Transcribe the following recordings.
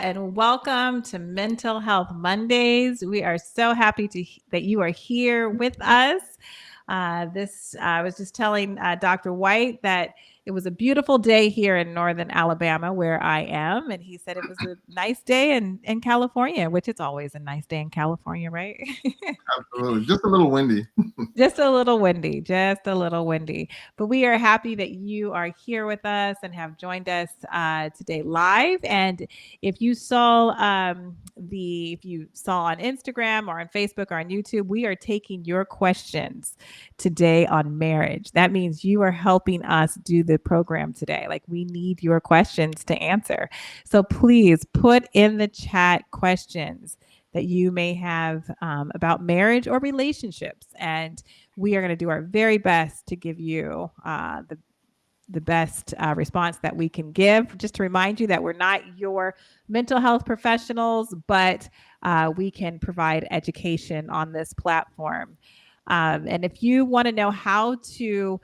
and welcome to Mental Health Mondays. We are so happy that you are here with us. I was just telling Dr. White that it was a beautiful day here in northern Alabama where I am. And he said it was a nice day in California, which it's always a nice day in California, right? Absolutely. Just a little windy. Just a little windy, just a little windy. But we are happy that you are here with us and have joined us today live. And if you saw if you saw on Instagram or on Facebook or on YouTube, we are taking your questions today on marriage. That means you are helping us do the program today. Like we need your questions to answer. So please put in the chat questions that you may have about marriage or relationships. And we are going to do our very best to give you the best response that we can give. Just to remind you that we're not your mental health professionals, but we can provide education on this platform. And if you want to know how to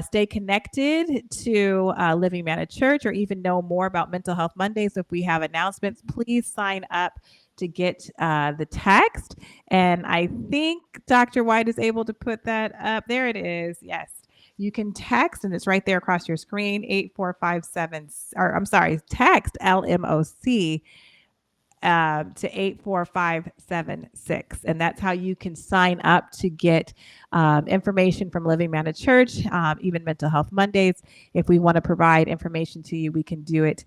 stay connected to Living Manna Church or even know more about Mental Health Mondays, if we have announcements, please sign up to get the text. And I think Dr. White is able to put that up. There it is. Yes. You can text, and it's right there across your screen, 8457, or I'm sorry, text LMOC to 84576. And that's how you can sign up to get information from Living Manna Church, even Mental Health Mondays. If we want to provide information to you, we can do it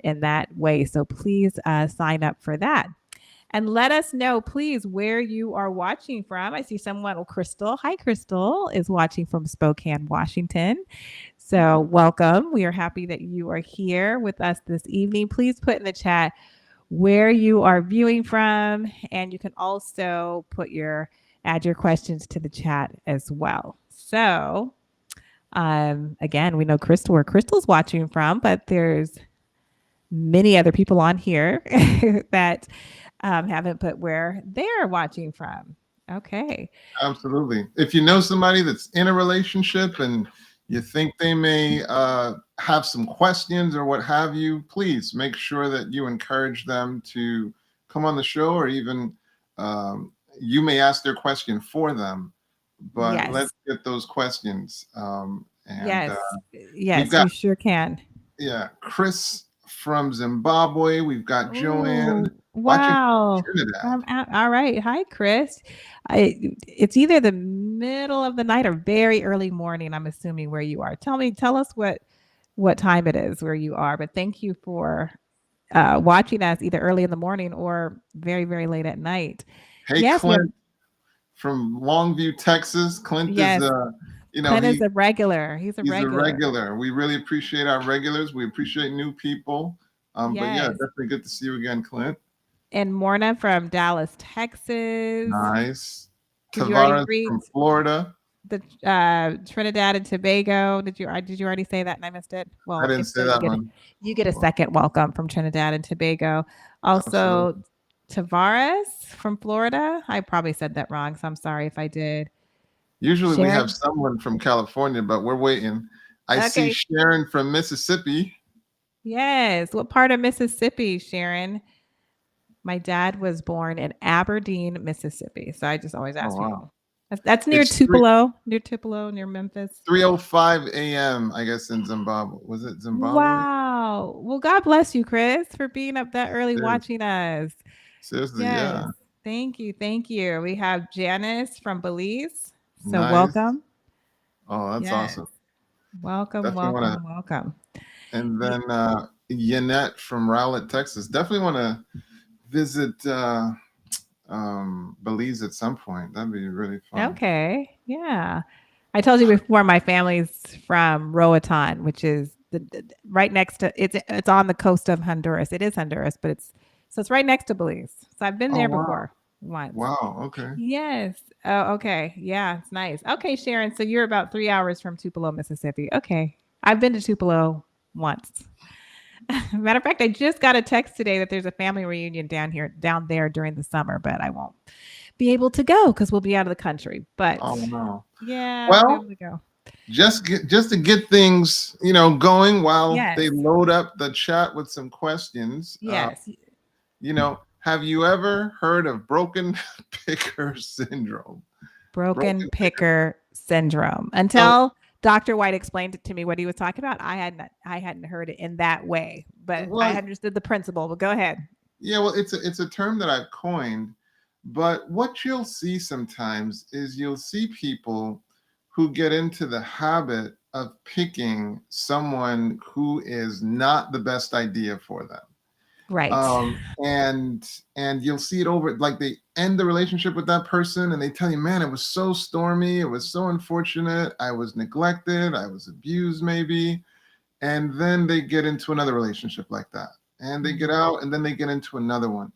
in that way. So please sign up for that. And let us know, please, where you are watching from. I see someone, Crystal. Hi, Crystal, is watching from Spokane, Washington. So welcome. We are happy that you are here with us this evening. Please put in the chat where you are viewing from, and you can also add your questions to the chat as well. So again, we know where Crystal's watching from, but there's many other people on here that haven't put where they're watching from. Okay. Absolutely. If you know somebody that's in a relationship and you think they may have some questions or what have you, please make sure that you encourage them to come on the show, or even you may ask their question for them. But yes. Let's get those questions. Yes, you sure can. Yeah, Chris from Zimbabwe. We've got Joanne. Wow. All right. Hi, Chris. It's either the middle of the night or very early morning, I'm assuming, where you are. Tell us what time it is where you are. But thank you for watching us either early in the morning or very, very late at night. Hey, yes, Clint from Longview, Texas. Clint yes. is Clint is a regular. He's a regular. We really appreciate our regulars. We appreciate new people. But yeah, definitely good to see you again, Clint. And Morna from Dallas, Texas. Nice. Tavares from Florida. The Trinidad and Tobago. Did you already say that and I missed it? Well, I didn't say that one. You get a second welcome from Trinidad and Tobago. Also, Tavares from Florida. I probably said that wrong, so I'm sorry if I did. Usually Sharon? We have someone from California, but we're waiting. I see Sharon from Mississippi. Yes. What part of Mississippi, Sharon? My dad was born in Aberdeen, Mississippi. So I just always ask people. That's near Tupelo, near Memphis. 3:05 a.m., I guess, in Zimbabwe. Was it Zimbabwe? Wow. Well, God bless you, Chris, for being up that early watching us. Seriously, yeah. Thank you. We have Janice from Belize. So welcome. Oh, that's awesome. Welcome. And then Yanette from Rowlett, Texas. Definitely want to visit Belize at some point. That'd be really fun. Okay. Yeah. I told you before, my family's from Roatan, which is right next to it's on the coast of Honduras. It is Honduras, but it's right next to Belize. So I've been there before. Once. Wow. Okay. Yes. Oh, okay. Yeah, it's nice. Okay, Sharon. So you're about 3 hours from Tupelo, Mississippi. Okay. I've been to Tupelo once. Matter of fact, I just got a text today that there's a family reunion down there during the summer, but I won't be able to go because we'll be out of the country. But oh no. Yeah. Well, just to get things, going while Yes. they load up the chat with some questions. Yes. Have you ever heard of broken picker syndrome? Broken Broken picker. picker syndrome. So, Until Dr. White explained it to me what he was talking about, I hadn't heard it in that way, but I well, understood the principle. But go ahead. yeah, well, it's a term that I've coined, but what you'll see sometimes is you'll see people who get into the habit of picking someone who is not the best idea for them. Right. And you'll see it over, like they end the relationship with that person and they tell you, man, it was so stormy, it was so unfortunate, I was neglected, I was abused maybe. And then they get into another relationship like that, and they get out and then they get into another one.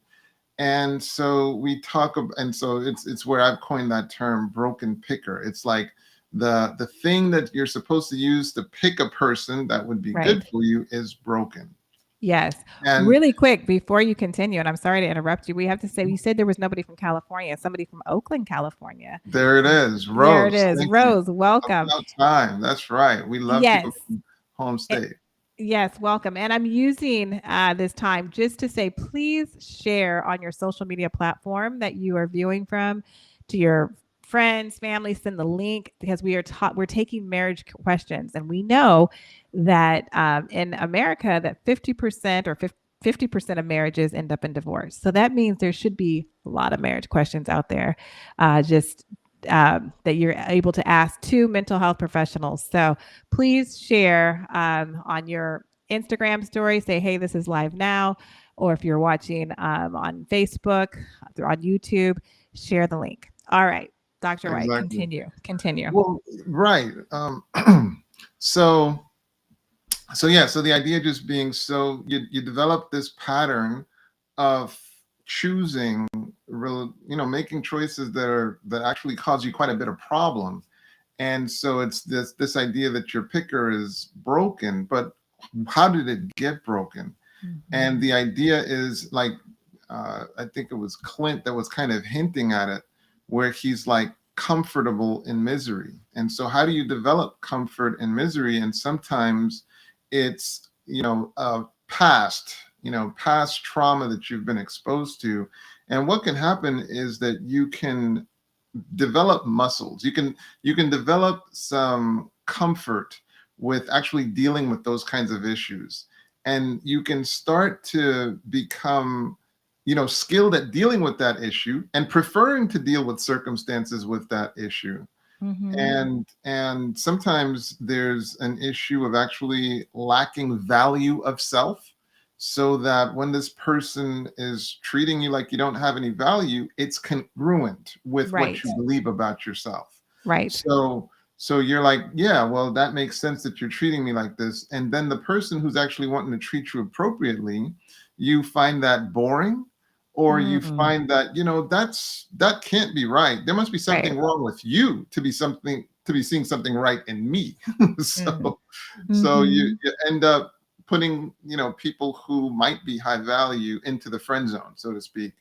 And so we talk about, and so it's where I've coined that term, broken picker. It's like the thing that you're supposed to use to pick a person that would be Right. good for you is broken. Yes. And Really quick before you continue, and I'm sorry to interrupt you, we have to say you said there was nobody from California, somebody from Oakland, California. there it is, There it Rose. is. Thank you. Rose, welcome. About time. That's right. We love people Yes. from home state. Yes, welcome. And I'm using this time just to say, please share on your social media platform that you are viewing from to your friends, family, send the link, because we're taking marriage questions. And we know that in America that 50% or 50% of marriages end up in divorce. So that means there should be a lot of marriage questions out there. That you're able to ask two mental health professionals. So please share on your Instagram story, say, hey, this is live now. Or if you're watching on Facebook or on YouTube, share the link. All right, Dr. White, Exactly. continue. Well, right. So the idea just being, so you develop this pattern of choosing, making choices that actually cause you quite a bit of problem. And so it's this idea that your picker is broken, but how did it get broken? And the idea is like, I think it was Clint that was kind of hinting at it, where he's like comfortable in misery. And so how do you develop comfort in misery? And sometimes it's, past trauma that you've been exposed to. And what can happen is that you can develop muscles. You can develop some comfort with actually dealing with those kinds of issues. And you can start to become, skilled at dealing with that issue and preferring to deal with circumstances with that issue. And sometimes there's an issue of actually lacking value of self, so that when this person is treating you like you don't have any value, it's congruent with what you believe about yourself. Right. So you're like, yeah, well, that makes sense that you're treating me like this. And then the person who's actually wanting to treat you appropriately, you find that boring, or you find that, that can't be right. There must be something wrong with you to be seeing something right in me. So you end up putting, people who might be high value into the friend zone, so to speak.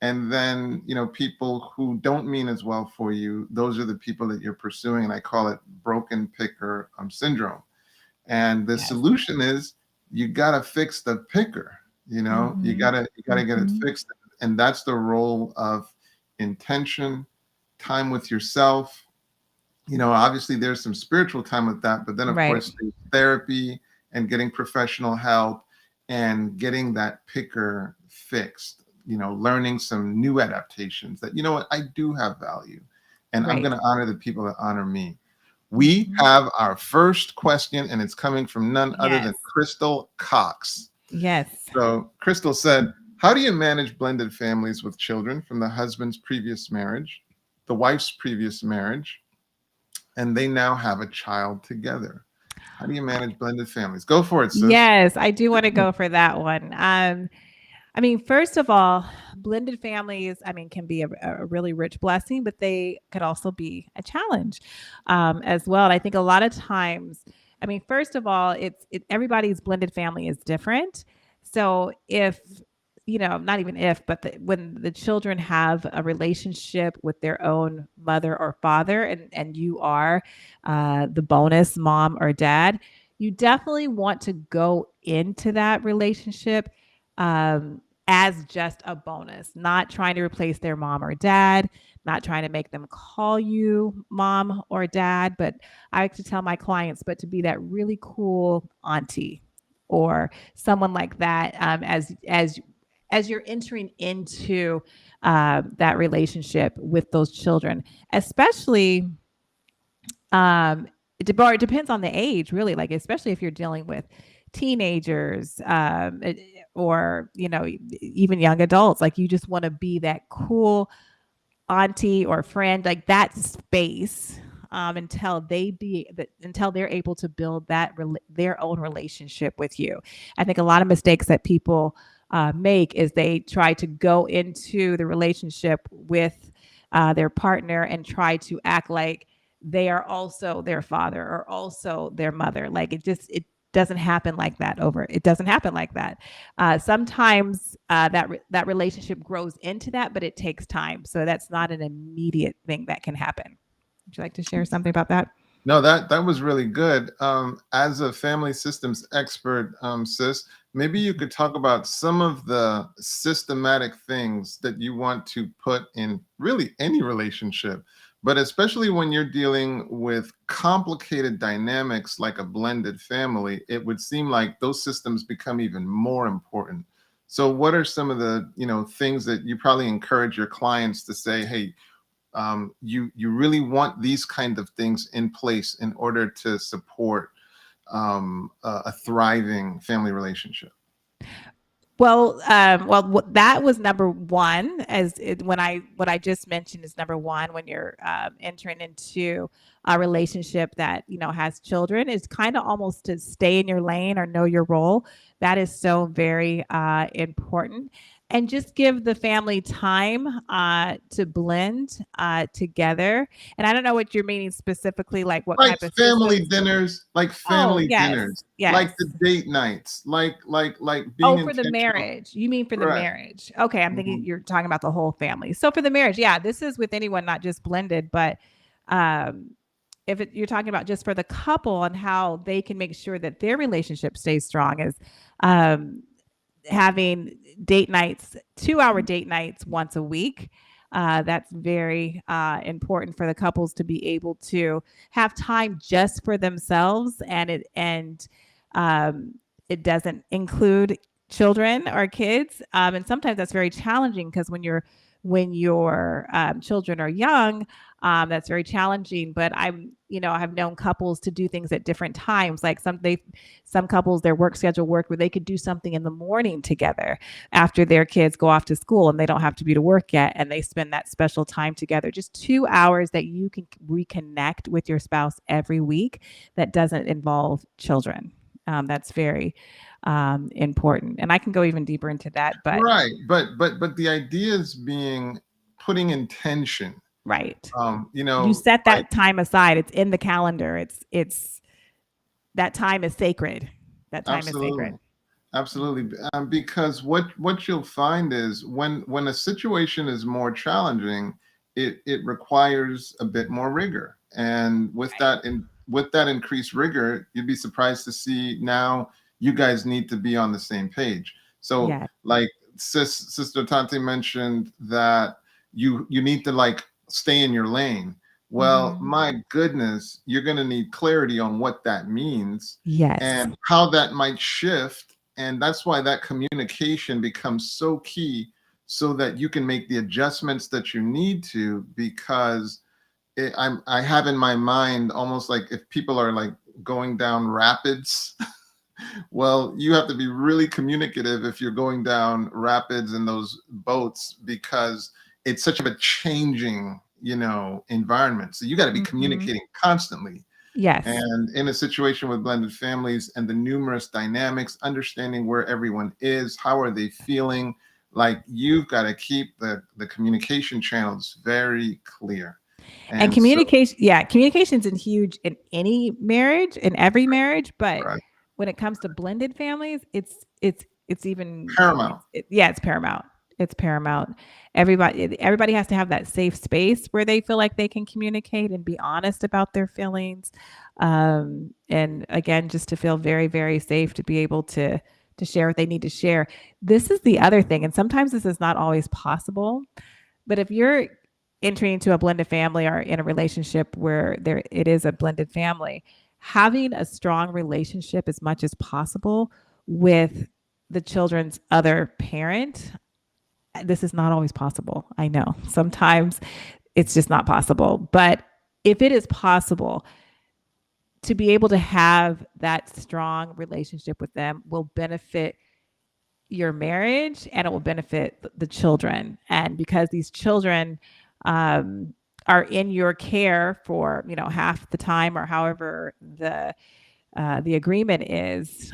And then, people who don't mean as well for you, those are the people that you're pursuing. And I call it broken picker syndrome. And the solution is, you got to fix the picker. You gotta get it fixed. And that's the role of intention, time with yourself. Obviously there's some spiritual time with that, but then of course there's therapy and getting professional help and getting that picker fixed, learning some new adaptations that, what, I do have value, and I'm going to honor the people that honor me. We have our first question, and it's coming from none other than Crystal Cox. Yes. So Crystal said, how do you manage blended families with children from the husband's previous marriage, the wife's previous marriage, and they now have a child together? How do you manage blended families? Go for it, sis. Yes, I do want to go for that one. First of all, blended families, can be a really rich blessing, but they could also be a challenge as well. And I think a lot of times, first of all, everybody's blended family is different. So if not even if, but when the children have a relationship with their own mother or father, and you are the bonus mom or dad, you definitely want to go into that relationship as just a bonus, not trying to replace their mom or dad, not trying to make them call you mom or dad, but I like to tell my clients, but to be that really cool auntie or someone like that, as you're entering into that relationship with those children, especially it depends on the age, really, like especially if you're dealing with teenagers, or even young adults. Like you just want to be that cool auntie or friend, like that space, until they're able to build their own relationship with you. I think a lot of mistakes that people make is they try to go into the relationship with their partner and try to act like they are also their father or also their mother. Like it doesn't happen like that. It doesn't happen like that. Sometimes that relationship grows into that, but it takes time. So that's not an immediate thing that can happen. Would you like to share something about that? No, that was really good. As a family systems expert, sis, maybe you could talk about some of the systematic things that you want to put in really any relationship, but especially when you're dealing with complicated dynamics like a blended family, it would seem like those systems become even more important. So what are some of the, things that you probably encourage your clients to say, hey, you really want these kind of things in place in order to support a thriving family relationship? Well, that was number one. What I just mentioned is number one when you're entering into a relationship that has children, is kind of almost to stay in your lane or know your role. That is so very important, and just give the family time to blend together. And I don't know what you're meaning specifically, like what Like type of family systems. dinners, like Oh, family yes, dinners, yes. like the date nights, like being Oh, for the intentional. marriage. You mean for the Right. marriage. Okay, I'm thinking Mhm. you're talking about the whole family. So for the marriage, yeah, this is with anyone, not just blended, but um you're talking about just for the couple and how they can make sure that their relationship stays strong, is um having date nights, 2-hour date nights once a week. That's very important for the couples to be able to have time just for themselves, um, it doesn't include children or kids. And sometimes that's very challenging because when your children are young, that's very challenging. But I have known couples to do things at different times. Like some couples, their work schedule worked where they could do something in the morning together after their kids go off to school and they don't have to be to work yet, and they spend that special time together. Just 2 hours that you can reconnect with your spouse every week that doesn't involve children. That's very important, and I can go even deeper into that. But Right. But the idea is being putting intention. right, Um, you you know, set like that time aside. It's in the calendar. It's that time is sacred. That time is absolutely. sacred. Absolutely. Because what you'll find is when a situation is more challenging, it requires a bit more rigor. And Right. with that increased rigor, you'd be surprised to see now you guys need to be on the same page. So Yeah. like Sister Tante mentioned that you need to like stay in your lane. Well, Hmm. my goodness, you're going to need clarity on what that means Yes. and how that might shift. And that's why that communication becomes so key so that you can make the adjustments that you need to, because I have in my mind almost like if people are like going down rapids, well, you have to be really communicative if you're going down rapids in those boats, because it's such a changing, environment. So you got to be Hmm. communicating constantly. Yes. And in a situation with blended families and the numerous dynamics, understanding where everyone is, how are they feeling, like you've got to keep the communication channels very clear. And And so, communication, yeah, communication's in huge in any marriage, in every marriage, but right, when it comes to blended families, it's it's even Paramount. yeah, it's paramount. It's paramount. Everybody has to have that safe space where they feel like they can communicate and be honest about their feelings. And again, just to feel very, very safe to be able to share what they need to share. This is the other thing, and sometimes this is not always possible. But if you're entering into a blended family or in a relationship where it is a blended family, having a strong relationship as much as possible with the children's other parent, this is not always possible. I know sometimes it's just not possible. But if it is possible, to be able to have that strong relationship with them will benefit your marriage and it will benefit the children. And because these children are in your care for half the time or however the agreement is,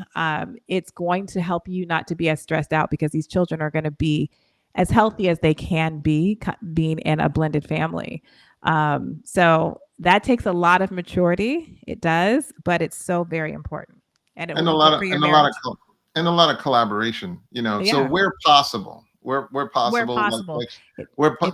it's going to help you not to be as stressed out because these children are going to be as healthy as they can be being in a blended family. So that takes a lot of maturity. It does, but it's so very important, and it will be good for your marriage. And a lot of collaboration, So Yeah. where possible, where Where possible, possible.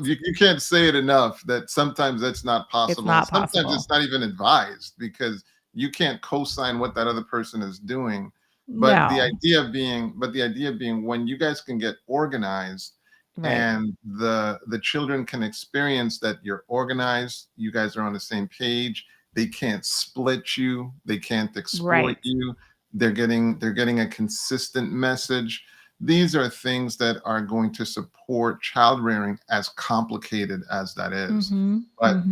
you can't say it enough that sometimes that's not possible. not Sometimes possible. it's not even advised because you can't co-sign what that other person is doing. But the idea being when you guys can get organized Right. and the children can experience that you're organized, you guys are on the same page. They can't split you. They can't exploit Right. you. They're getting a consistent message. These are things that are going to support child rearing, as complicated as that is. But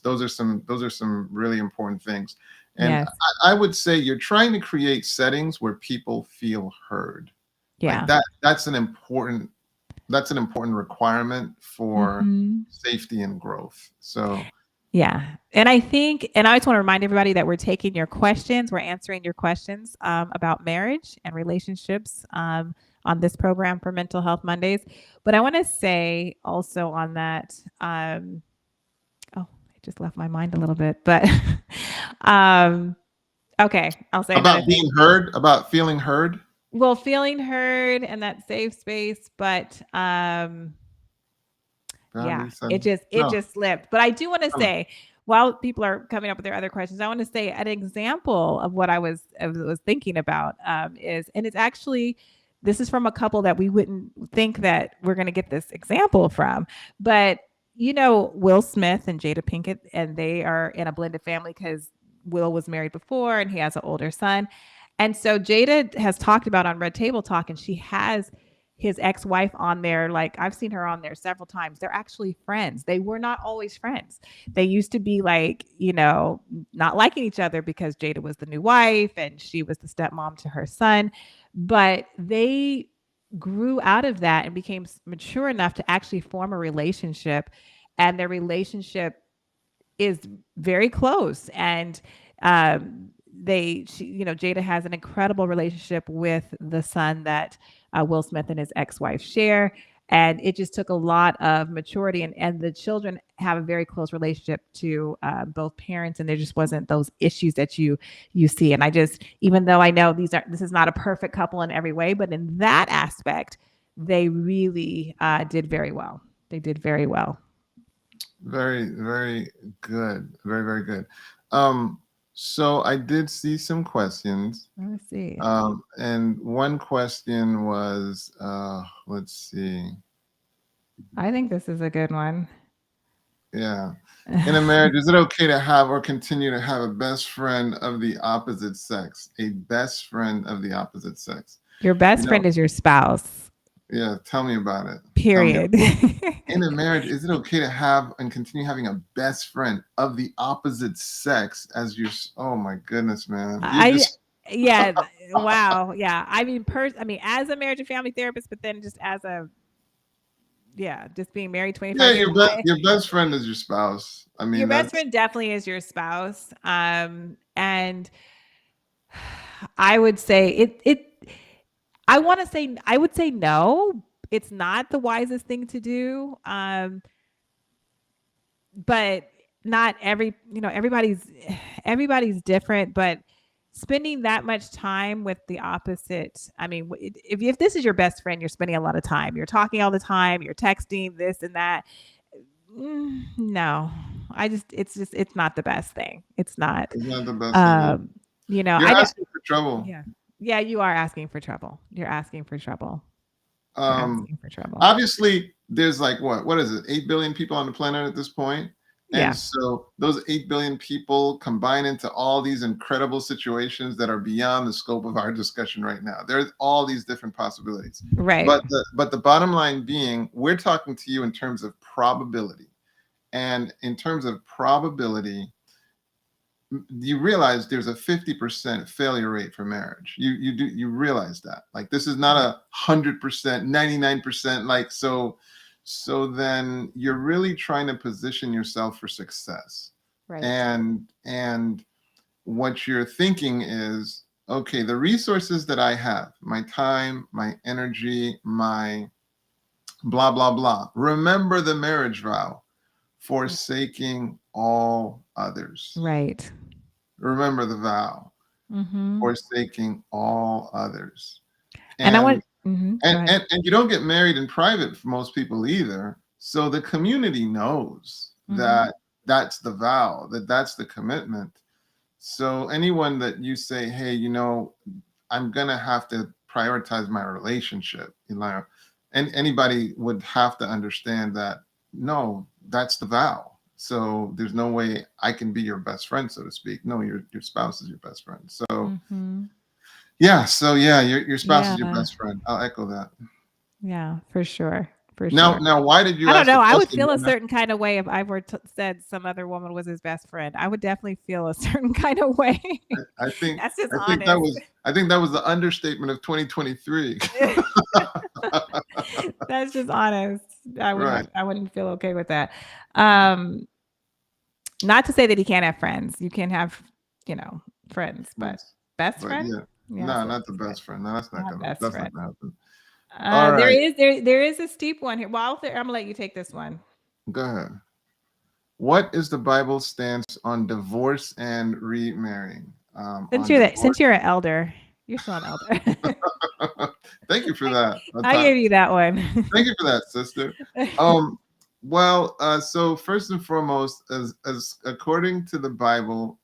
those are some really important things. And Yes. I would say you're trying to create settings where people feel heard. Yeah. Like that's an important requirement for safety and growth. So yeah. And I just want to remind everybody that we're taking your questions. We're answering your questions about marriage and relationships on this program for Mental Health Mondays. But I want to say also on that, it just left my mind a little bit, but okay, I'll say about being heard, about feeling heard. Well, feeling heard and that safe space, but it just slipped. But I do want to say, while people are coming up with their other questions, I want to say an example of what I was thinking about is, and it's actually, this is from a couple that we wouldn't think that we're going to get this example from, but Will Smith and Jada Pinkett, and they are in a blended family because Will was married before and he has an older son. And so Jada has talked about on Red Table Talk, and she has his ex-wife on there. Like, I've seen her on there several times. They're actually friends. They were not always friends. They used to be like, not liking each other because Jada was the new wife and she was the stepmom to her son. But they grew out of that and became mature enough to actually form a relationship. And their relationship is very close. And Jada has an incredible relationship with the son that Will Smith and his ex-wife share. And it just took a lot of maturity, and the children have a very close relationship to both parents, and there just wasn't those issues that you see. And even though I know this is not a perfect couple in every way, but in that aspect, they really did very well. They did very well. Very, very good. Very, very good. So I did see some questions. Let's see. And one question was, let's see. I think this is a good one. Yeah. In a marriage, is it okay to have or continue to have a best friend of the opposite sex? A best friend of the opposite sex. Your best friend is your spouse. Yeah, tell me about it. Period. In a marriage, is it okay to have and continue having a best friend of the opposite sex as your? Oh my goodness, man! Yeah, wow, yeah. I mean, as a marriage and family therapist, but then just as just being married 25 years. Yeah, your best friend is your spouse. I mean, your best friend definitely is your spouse. And I would say I would say no, it's not the wisest thing to do. But not everybody's different, but spending that much time with the opposite. I mean, if this is your best friend, you're spending a lot of time. You're talking all the time. You're texting this and that. No, it's not the best thing. It's not. It's not the best thing. You know, You're asking for trouble. Yeah. Yeah, you are asking for trouble. You're asking for trouble. You're asking for trouble. Obviously, there's like what is it? 8 billion people on the planet at this point. And so those 8 billion people combine into all these incredible situations that are beyond the scope of our discussion right now. There's all these different possibilities. Right. But the bottom line being, we're talking to you in terms of probability. And in terms of probability, you realize there's a 50% failure rate for marriage. You realize that. Like, this is not 100%, 99%. Like, so then you're really trying to position yourself for success. Right. And what you're thinking is, okay, the resources that I have, my time, my energy, my blah, blah, blah. Remember the marriage vow, forsaking all others. Right. Remember the vow, forsaking all others. And I want, and you don't get married in private for most people either. So the community knows that that's the vow, that's the commitment. So anyone that you say, hey, you know, I'm going to have to prioritize my relationship, you know, and anybody would have to understand that, no, that's the vow. So there's no way I can be your best friend, so to speak. No, your spouse is your best friend. So your spouse is your best friend. I'll echo that. Yeah, for sure. Now, why did you? I don't know. I would feel a certain kind of way if I were said some other woman was his best friend. I would definitely feel a certain kind of way. I think that's just honest. I think that was the understatement of 2023. That's just honest. I wouldn't feel okay with that. Not to say that he can't have friends. You can have, you know, friends, but best friend? Yeah, no, not the best friend. No, that's not gonna happen. There is a steep one here. Well, I'm gonna let you take this one. Go ahead. What is the Bible stance on divorce and remarrying? Since you're an elder, you're still an elder. Thank you for that. I gave you that one. Thank you for that, sister. So first and foremost, as according to the Bible,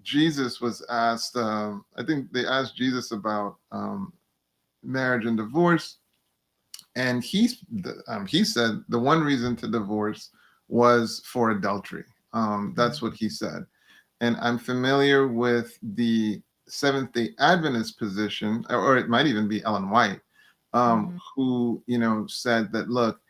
Jesus was asked. I think they asked Jesus about marriage and divorce, and he said the one reason to divorce was for adultery. That's what he said. And I'm familiar with the Seventh-day Adventist position, or it might even be Ellen White, who, you know, said that, look,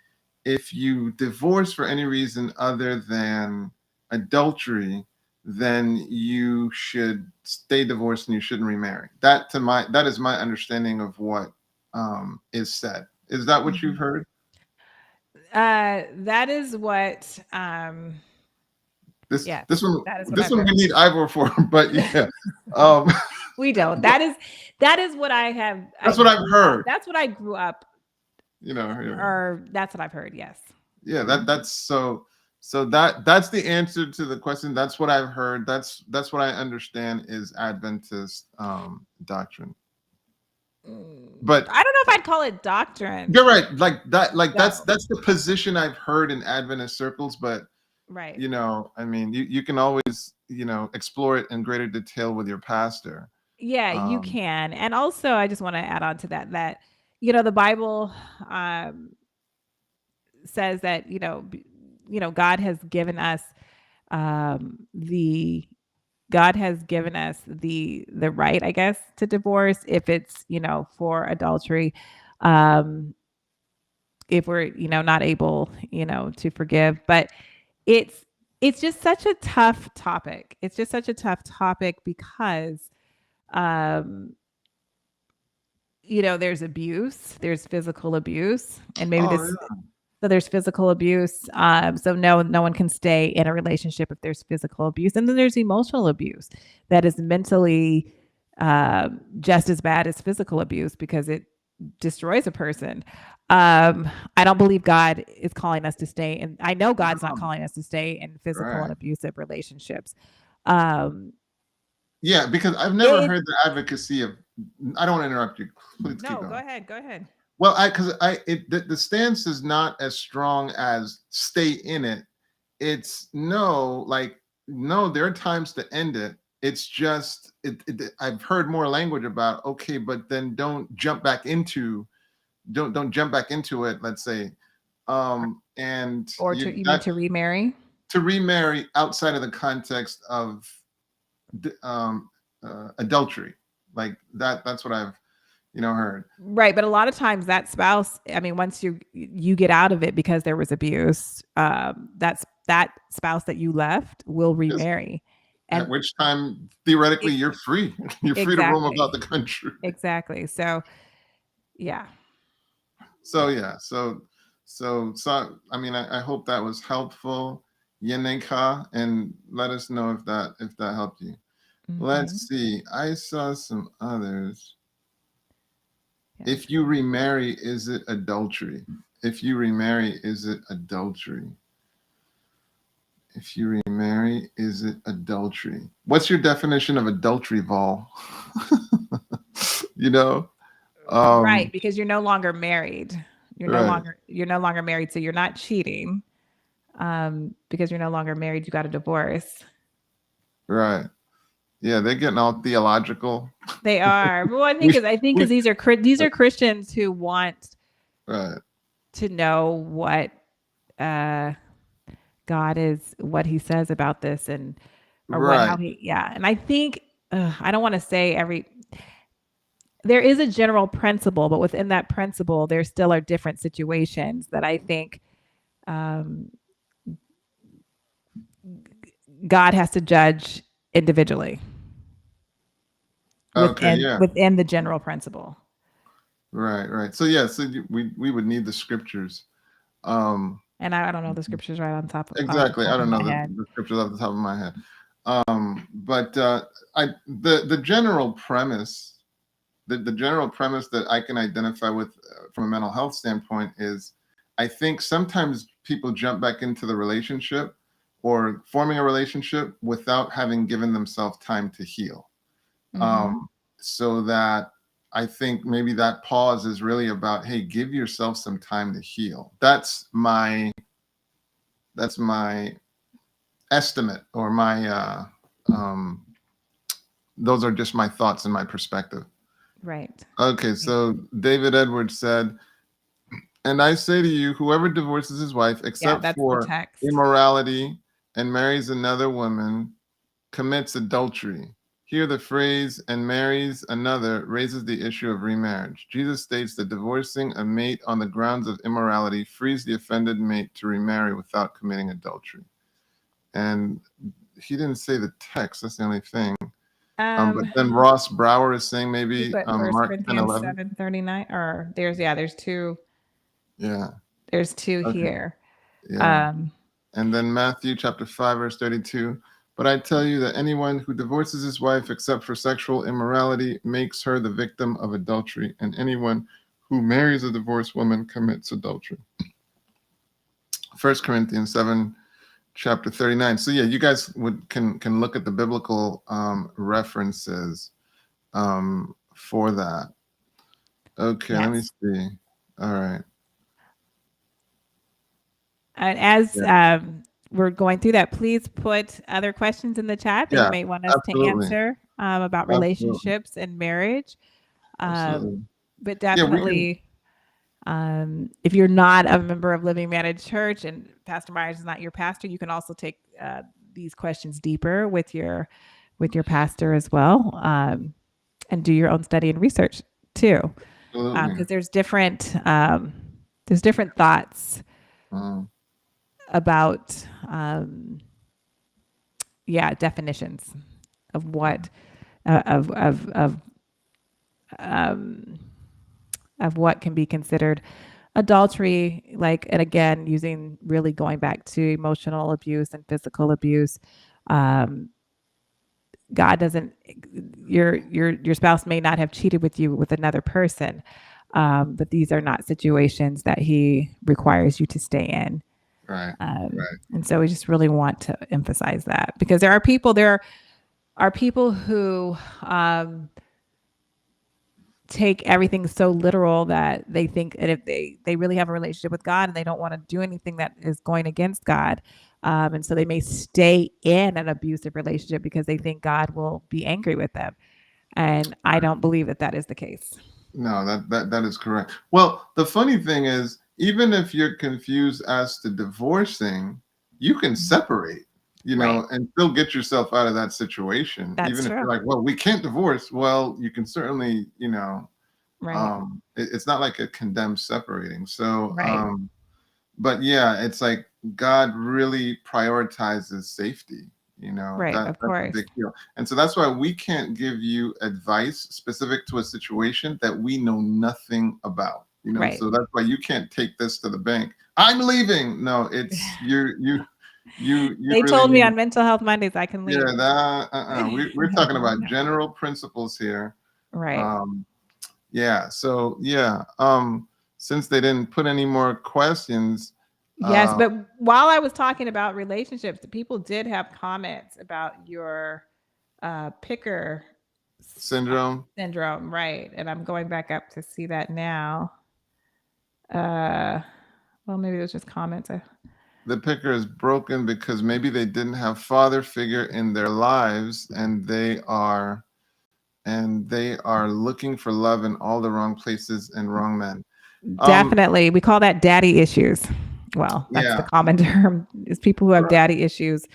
if you divorce for any reason other than adultery, then you should stay divorced and you shouldn't remarry. That is my understanding of what is said. Is that what you've heard? That is what this one we need Ivor for, but yeah. We don't. That is what I have. That's what I've heard. That's what I grew up. You know, or that's what I've heard. Yes. Yeah, that's so that's the answer to the question. That's what I've heard. That's what I understand is Adventist doctrine. But I don't know if I'd call it doctrine. You're right. Like that. Like that's the position I've heard in Adventist circles. But right. You know, I mean, you can always, you know, explore it in greater detail with your pastor. Yeah, you can. And also, I just want to add on to that, you know, the Bible says that, you know, God has given us the right, I guess, to divorce if it's, you know, for adultery. If we're, you know, not able, you know, to forgive, but it's just such a tough topic. It's just such a tough topic because, you know, there's abuse, there's physical abuse, and maybe so there's physical abuse. So no one can stay in a relationship if there's physical abuse. And then there's emotional abuse that is mentally just as bad as physical abuse because it destroys a person. I don't believe God is calling us to stay. And I know God's not calling us to stay in physical and abusive relationships. Yeah, because I've never It, heard the advocacy of. I don't want to interrupt you. Please keep no, going. go ahead. Well, the stance is not as strong as stay in it. It's no, like no. There are times to end it. It's just I've heard more language about okay, but then don't jump back into don't jump back into it. Let's say, and Or you you mean that to remarry? to remarry outside of the context of adultery, like that. That's what I've heard. Right, but a lot of times that spouse, I mean, once you get out of it because there was abuse, that spouse that you left will Yes. remarry. At And which time, theoretically, you're free. You're free to roam about the country. exactly. So, yeah. So yeah, so I mean, I hope that was helpful, Yeneka, and let us know if that helped you. Mhm. Let's see. I saw some others. Yeah. If you remarry, is it adultery? If you remarry, is it adultery? If you remarry, is it adultery? What's your definition of adultery, Vol? you know? Right, because you're no longer married. You're no longer married, so you're not cheating. Because you're no longer married, you got a divorce. Right. Yeah, they're getting all theological. They are. Well, I think because these are Christians who want to know what God is, what He says about this, and how He. Yeah, and I think I don't want to say there is a general principle, but within that principle, there still are different situations that I think God has to judge individually. Within the general principle. Right. So yeah, so we would need the scriptures. And I don't know the scriptures right on top of exactly. I don't know the scriptures off the top of my head. But the general premise, the general premise that I can identify with from a mental health standpoint is, I think sometimes people jump back into the relationship or forming a relationship without having given themselves time to heal. So that I think maybe that pause is really about, hey, give yourself some time to heal. That's my estimate, or my those are just my thoughts and my perspective. Right. Okay, so David Edwards said, and I say to you, whoever divorces his wife except for immorality and marries another woman commits adultery. Here the phrase "and marries another" raises the issue of remarriage. Jesus states that divorcing a mate on the grounds of immorality frees the offended mate to remarry without committing adultery. And he didn't say the text, that's the only thing. But then Ross Brower is saying maybe Mark 10:11. 7:39, or there's two. Yeah. There's two here. Yeah. And then Matthew chapter 5, verse 32. But I tell you that anyone who divorces his wife except for sexual immorality makes her the victim of adultery, and anyone who marries a divorced woman commits adultery. 1 Corinthians 7, chapter 39. So yeah, you guys can look at the biblical references for that. Okay, yes. Let me see. All right. And as we're going through that, please put other questions in the chat that you may want us to answer about relationships and marriage. But definitely, if you're not a member of Living Managed Church and Pastor Myers is not your pastor, you can also take these questions deeper with your pastor as well, and do your own study and research too, because there's different thoughts about definitions of what of what can be considered adultery, like, and again, going back to emotional abuse and physical abuse. God doesn't, your spouse may not have cheated with you with another person, but these are not situations that He requires you to stay in. Right. And so we just really want to emphasize that, because there are people who take everything so literal that they think that if they really have a relationship with God and they don't want to do anything that is going against God, and so they may stay in an abusive relationship because they think God will be angry with them. And I don't believe that that is the case. No, that is correct. Well, the funny thing is, even if you're confused as to divorcing, you can separate, Right. and still get yourself out of that situation. That's Even if you're true. like, well, we can't divorce. Well, you can certainly, Right. it's not like a condemned separating. So, Right. but yeah, it's like God really prioritizes safety. Right. Of That's a course. big deal. And so that's why we can't give you advice specific to a situation that we know nothing about. Right. So that's why you can't take this to the bank. I'm leaving. No, it's you They really told me need. on Mental Health Mondays I can leave. Yeah, that we're talking about general principles here. Right. Um, yeah. So yeah. Since they didn't put any more questions, Yes, uh, but while I was talking about relationships, people did have comments about your picker syndrome. syndrome, right? And I'm going back up to see that now. Uh, well, maybe it was just comments. The picker is broken because maybe they didn't have father figure in their lives, and they are looking for love in all the wrong places and wrong men. Definitely, we call that daddy issues. Well, that's the Yeah, common term. Is people who have right. daddy issues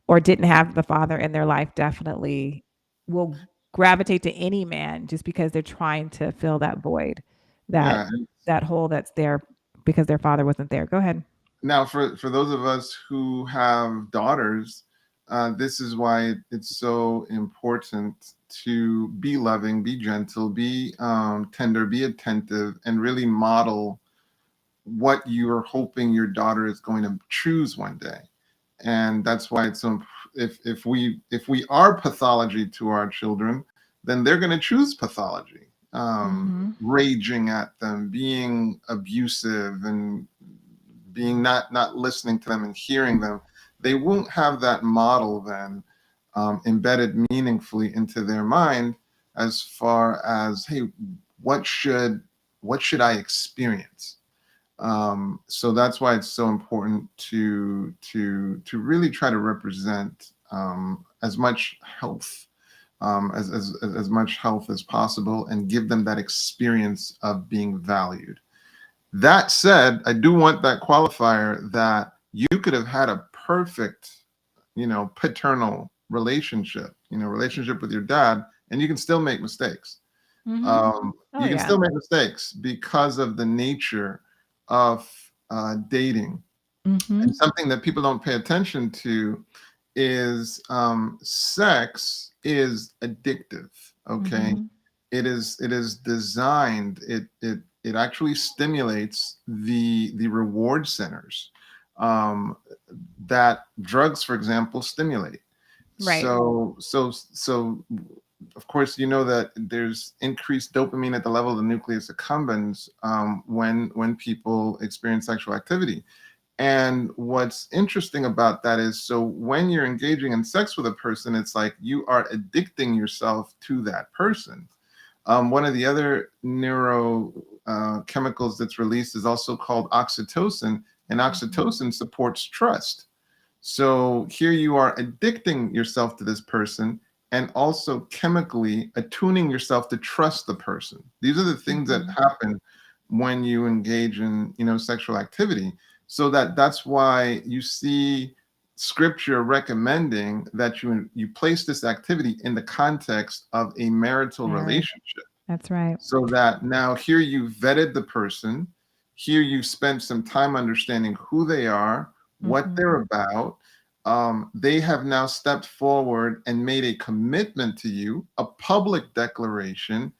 or didn't have the father in their life definitely will gravitate to any man just because they're trying to fill that void, that Yeah. that hole that's there because their father wasn't there. Go ahead. Now, for those of us who have daughters, this is why it's so important to be loving, be gentle, be tender, be attentive, and really model what you're hoping your daughter is going to choose one day. And that's why it's so. If we are pathology to our children, then they're going to choose pathology. Mhm. Raging at them, being abusive, and being not listening to them and hearing them, they won't have that model then embedded meaningfully into their mind as far as, hey, what should what should I experience? So that's why it's so important to really try to represent as much health as much health as possible, and give them that experience of being valued. That said, I do want that qualifier that you could have had a perfect, paternal relationship with your dad, and you can still make mistakes. Mhm. Oh You can yeah. still make mistakes because of the nature of dating. And Mhm. something that people don't pay attention to is sex is addictive. Okay, Mhm. it is designed. It actually stimulates the reward centers that drugs, for example, stimulate. Right. So of course, you know that there's increased dopamine at the level of the nucleus accumbens when people experience sexual activity. And what's interesting about that is, so when you're engaging in sex with a person, it's like you are addicting yourself to that person. One of the other neuro chemicals that's released is also called oxytocin, and Mhm. oxytocin supports trust. So here you are addicting yourself to this person, and also chemically attuning yourself to trust the person. These are the things that Mhm. happen when you engage in, sexual activity. So that's why you see scripture recommending that you place this activity in the context of a marital Marriage. relationship, That's right. so that now here you vetted the person, here you spent some time understanding who they are, what Mhm. they're about. They have now stepped forward and made a commitment to you, a public declaration,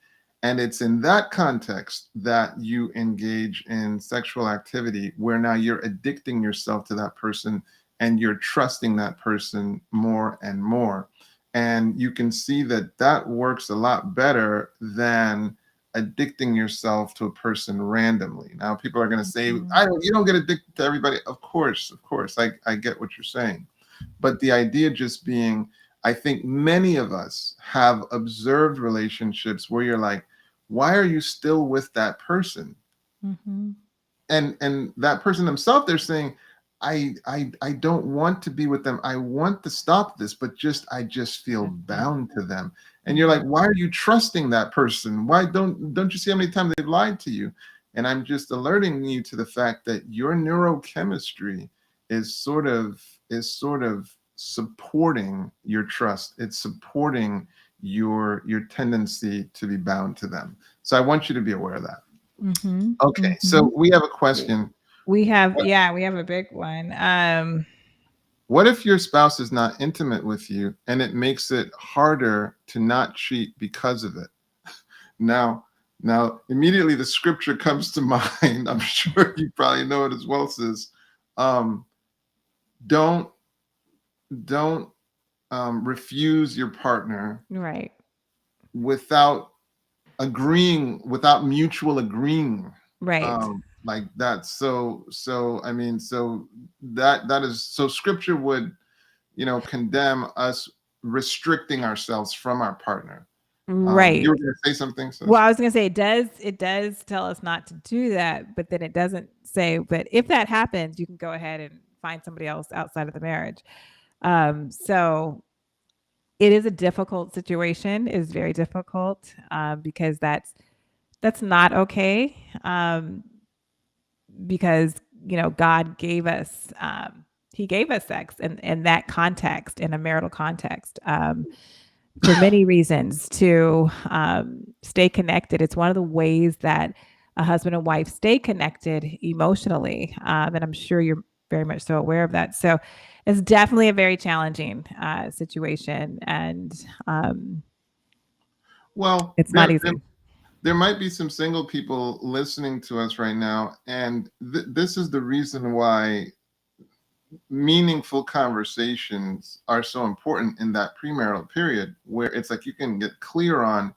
and it's in that context that you engage in sexual activity, where now you're addicting yourself to that person and you're trusting that person more and more. And you can see that that works a lot better than addicting yourself to a person randomly. Now, people are going to say, Mhm. you don't get addicted to everybody." Of course, I get what you're saying. But the idea just being, I think many of us have observed relationships where you're like, why are you still with that person? Mm-hmm. And that person themselves, they're saying, I don't want to be with them. I want to stop this, but I just feel bound to them. And you're like, why are you trusting that person? Why don't you see how many times they've lied to you? And I'm just alerting you to the fact that your neurochemistry is sort of supporting your trust. It's supporting your tendency to be bound to them. So I want you to be aware of that. Mm-hmm. Okay, Mm-hmm. so we have a question. We have a big one. What if your spouse is not intimate with you and it makes it harder to not cheat because of it? Now, immediately the scripture comes to mind. I'm sure you probably know it as well, sis. Um, don't don't refuse your partner Right. without mutual agreeing, Right. like that. So I mean, so that is so scripture would, condemn us restricting ourselves from our partner. You Right. were going to say something, Well, sis? I was gonna say it does tell us not to do that, but then it doesn't say, but if that happens, you can go ahead and find somebody else outside of the marriage. So it is a difficult situation. It is very difficult because that's not okay. Because God gave us He gave us sex in that context, in a marital context. For many reasons to stay connected. It's one of the ways that a husband and wife stay connected emotionally. And I'm sure you're very much so aware of that. So it's definitely a very challenging situation. And Well, it's not easy. there might be some single people listening to us right now, and this is the reason why meaningful conversations are so important in that premarital period, where it's like you can get clear on,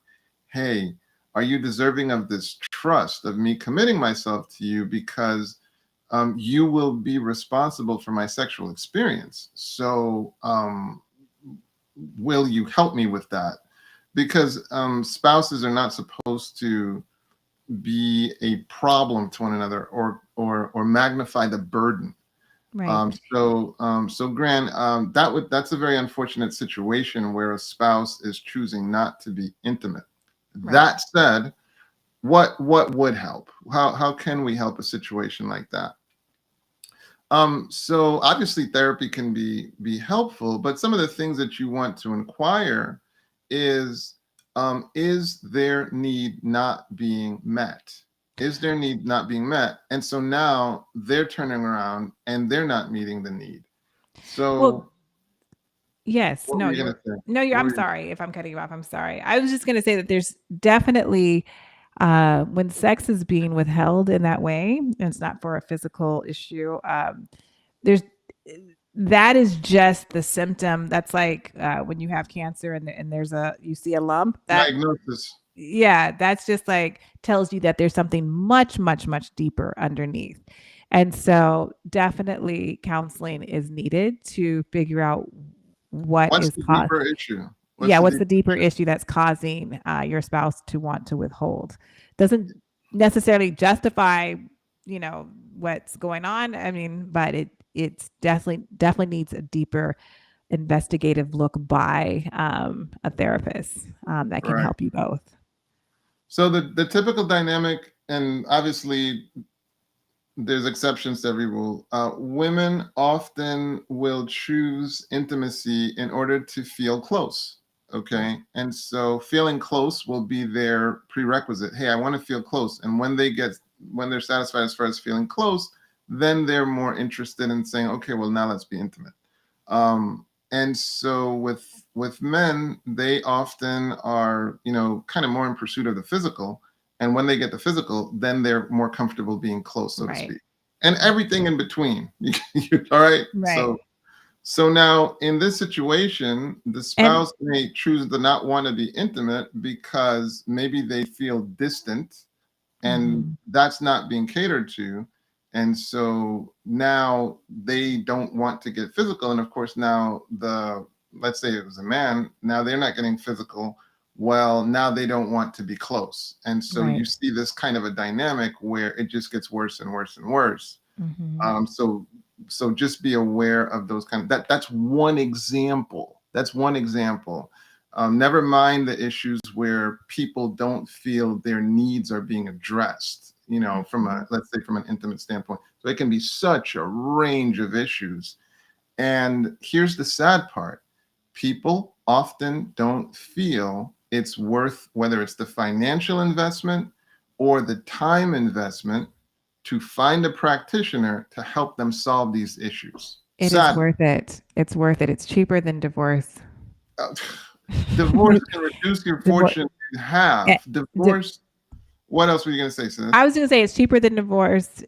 hey, are you deserving of this trust of me committing myself to you, because you will be responsible for my sexual experience. So will you help me with that? Because spouses are not supposed to be a problem to one another, or magnify the burden. Right. So Gran, that's a very unfortunate situation where a spouse is choosing not to be intimate. Right. That said, what would help? How can we help a situation like that? So obviously therapy can be helpful, but some of the things that you want to inquire is their need not being met? Is their need not being met? And so now they're turning around and they're not meeting the need. So Well, yes. what were you gonna say? I'm sorry if I'm cutting you off. I'm sorry. I was just going to say that there's definitely when sex is being withheld in that way, and it's not for a physical issue, there's that is just the symptom. That's like when you have cancer and you see a lump. Diagnosis. Yeah, that's just like tells you that there's something much, much, much deeper underneath. And so definitely counseling is needed to figure out what What's is the caused. deeper issue? Yeah, what's the deeper deeper issue? issue that's causing your spouse to want to withhold? Doesn't necessarily justify, what's going on. I mean, but it's definitely needs a deeper investigative look by a therapist that can Right. help you both. So the typical dynamic, and obviously there's exceptions to every rule. Women often will choose intimacy in order to feel close. Okay. And so feeling close will be their prerequisite. Hey, I want to feel close. And when they're satisfied as far as feeling close, then they're more interested in saying, okay, well, now let's be intimate. And so with men, they often are, kind of more in pursuit of the physical. And when they get the physical, then they're more comfortable being close, so to Right. speak, and everything in between. All right. Right. So now in this situation, the And spouse may choose to not want to be intimate because maybe they feel distant, and mhm, that's not being catered to. And so now they don't want to get physical. And of course, now let's say it was a man, now they're not getting physical. Well, now they don't want to be close. And so you Right. see this kind of a dynamic where it just gets worse and worse and worse. Hmm. So just be aware of those that's one example. That's one example. Never mind the issues where people don't feel their needs are being addressed, from Hmm. a, let's say, from an intimate standpoint. So it can be such a range of issues. And here's the sad part. People often don't feel it's worth, whether it's the financial investment or the time investment, to find a practitioner to help them solve these issues. It is Sad. worth it. It's worth it. It's cheaper than divorce. uh, Divorce can reduce your Divor- fortune in eh, half. di- Divorce. What else were you going to say, sis? I was going to say it's cheaper than divorce.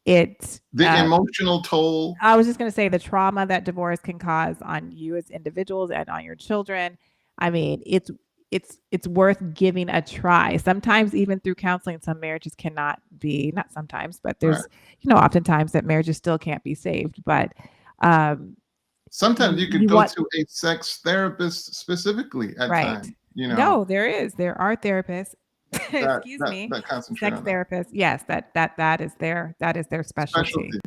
It's The emotional toll. I was just going to say the trauma that divorce can cause on you as individuals and on your children. I mean, it's worth giving a try. Sometimes even through counseling, some marriages cannot be, not sometimes, but there's, Right. oftentimes that marriages still can't be saved. But Sometimes you could you go want, to a sex therapist specifically at right. times, No, there are therapists, that excuse that me, that concentrate sex on that therapists. Yes, that is their specialty. specialty.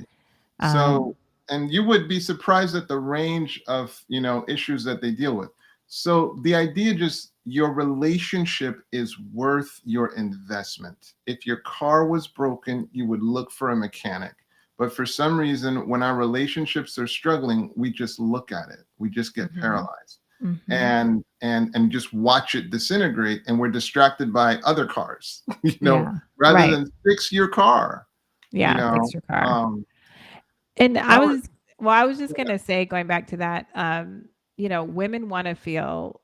Um, So, and you would be surprised at the range of, issues that they deal with. So the idea, just your relationship is worth your investment. If your car was broken, you would look for a mechanic. But for some reason, when our relationships are struggling, we just look at it. We just get mhm, paralyzed mhm. and just watch it disintegrate, and we're distracted by other cars, Yeah, rather right. than fix your car, you Yeah, know. fix your car. Um, And how I was just gonna say, going back to that, women want to feel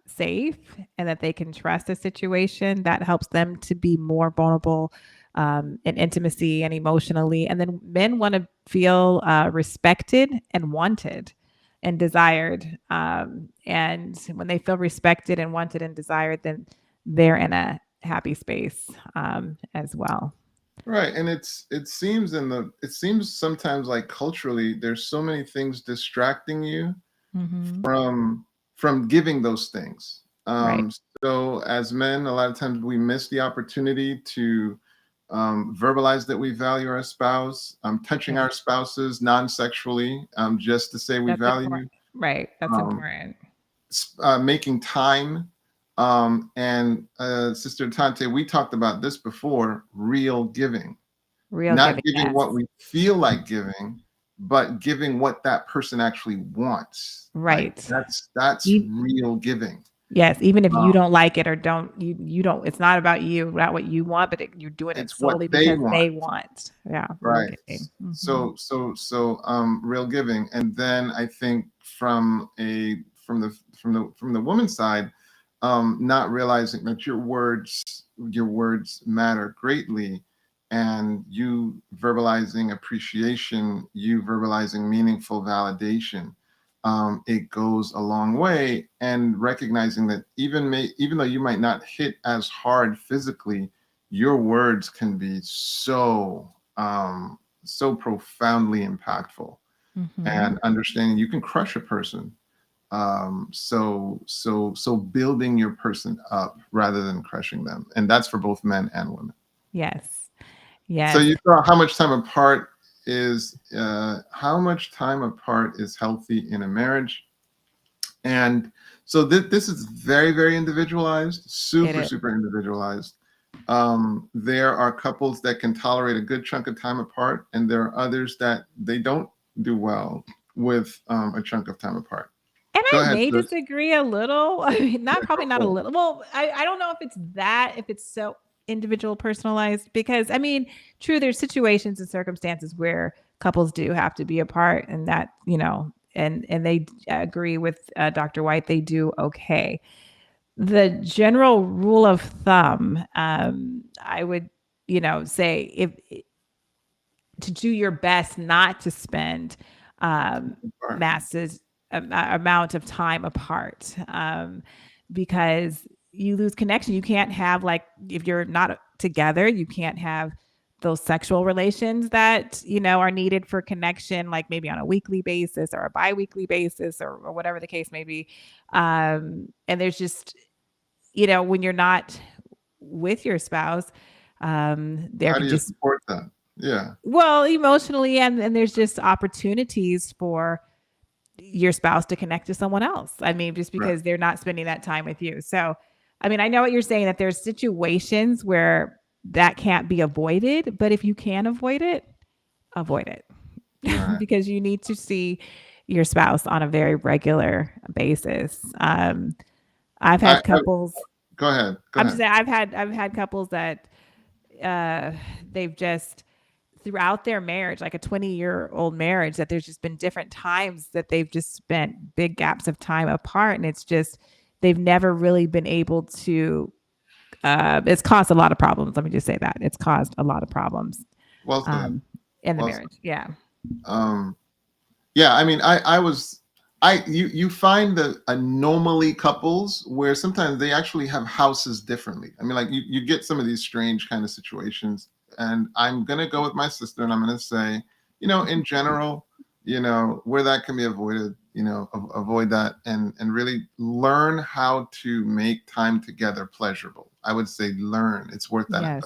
safe and that they can trust a situation that helps them to be more vulnerable in intimacy and emotionally. And then men want to feel respected and wanted and desired. And when they feel respected and wanted and desired, then they're in a happy space as well. Right, and it seems sometimes like culturally there's so many things distracting you Hmm. from giving those things. Right. So as men, a lot of times we miss the opportunity to verbalize that we value our spouse, touching Right. our spouses non-sexually, just to say we That's value, important. Right. That's um, important. making time. And Sister Tante, we talked about this before, real giving. Real Not giving. giving Yes. what we feel like giving, but giving what that person actually wants. Like Right. that's E- real giving. yes. Even if you Um, don't like it or you don't, it's not about you, not what you want, but you're doing it it's what solely they because want, they want. Yeah. Real right? giving. Hmm. So real giving, and then I think from the woman's side, not realizing that your words matter greatly, and you verbalizing appreciation, you verbalizing meaningful validation, it goes a long way. And recognizing that even though you might not hit as hard physically, your words can be so profoundly impactful. Hmm. And understanding you can crush a person, so building your person up rather than crushing them, and that's for both men and women. Yes. So Yes. you saw how much time apart is healthy in a marriage. And so this is very, very individualized, It super, is. super individualized. There are couples that can tolerate a good chunk of time apart, and there are others that they don't do well with a chunk of time apart. And Go I ahead, may sis. disagree a little. I mean, Yeah, not probably go not a for it. little. Well, I don't know if it's so individual personalized because I mean, true, there's situations and circumstances where couples do have to be apart and that, and they agree with Dr. White, they do okay. The general rule of thumb, I would, say if to do your best not to spend All right. masses amount of time apart because you lose connection. You can't have like if you're not together, you can't have those sexual relations that, are needed for connection, like maybe on a weekly basis or a bi-weekly basis, or whatever the case may be. And there's just, when you're not with your spouse, there How do could you just, support that? Yeah. well, emotionally, and there's just opportunities for your spouse to connect to someone else. I mean, just Right. because they're not spending that time with you. So, I mean, I know what you're saying, that there's situations where that can't be avoided, but if you can avoid it, avoid it. Right. Because you need to see your spouse on a very regular basis. I've I, had couples. go ahead. Go I'm just ahead. saying, I've had couples that they've just, throughout their marriage, like a 20-year-old marriage, that there's just been different times that they've just spent big gaps of time apart, and it's just they've never really been able to. It's caused a lot of problems. Let me just say that it's caused a lot of problems Well said. in the Well said. marriage. Yeah. Yeah, I mean, you find the anomaly couples where sometimes they actually have houses differently. I mean, like you get some of these strange kind of situations, and I'm gonna go with my sister, and I'm gonna say, in general, where that can be avoided, avoid that, and really learn how to make time together pleasurable. I would say learn. It's worth that Yes.